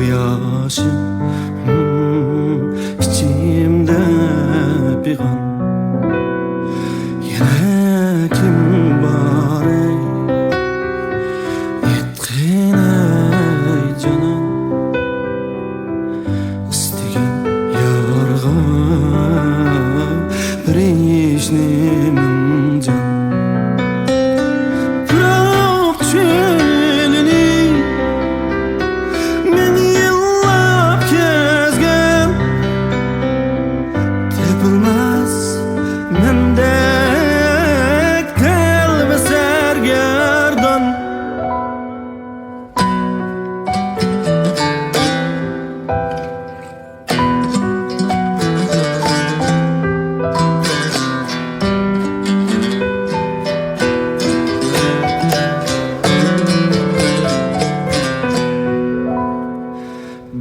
yaşım içimde pigan. Yine kim var ey yetkin ey canım, istigen yarga bir işnim can. Bırak çölünü men yıllap kezgen, tepilmez mendek kalbi sergerdan.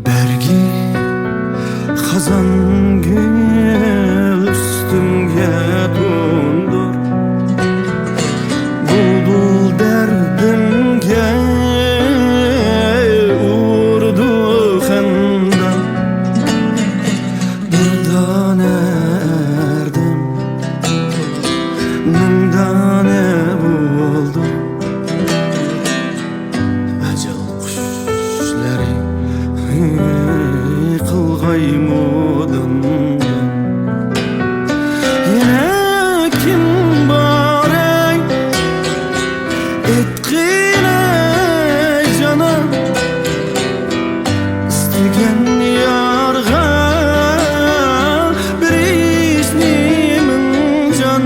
Bergi kazan gül üstümge dondur, bulbul derdimge urdu xandan. Birdan erdim, mingdane buldu ajal kuşları kılgaymudun. Yine kim var ey etkin ey canım, istigen yarga bir işnimin can.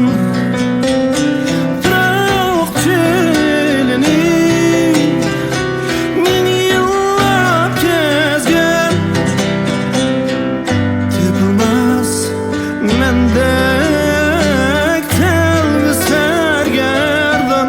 Bırak çölünü men yıllap kezgen, tepilmez mendek telvi sergerdan.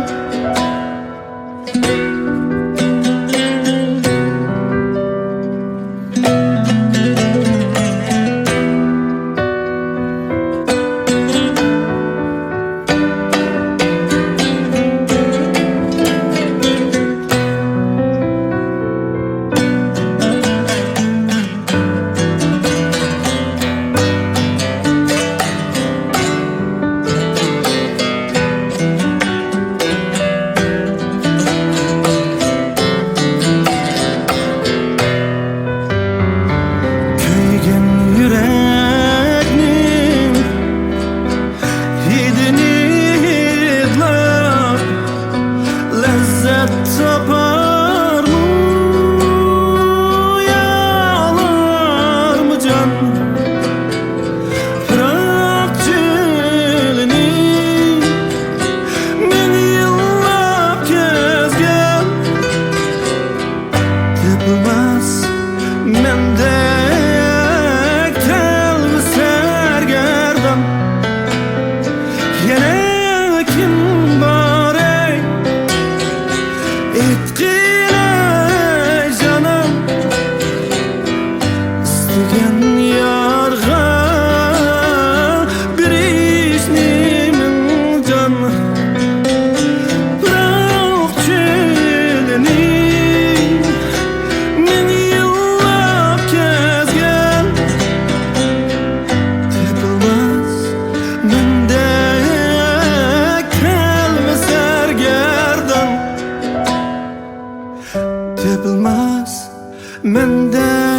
Köygen yüreknin hidini hidlap lezzet tapar mı, yağlar mı can? Bırak çölünü men yıllap kezgen, tepilmez mendek telvi sergerdan. Yine kim var ey etkin ey canım, istigen yarga bir işnimin can. Bırak çölünü men yıllap kezgen, tepilmez mendek telvi sergerdan. Tepilmez mendek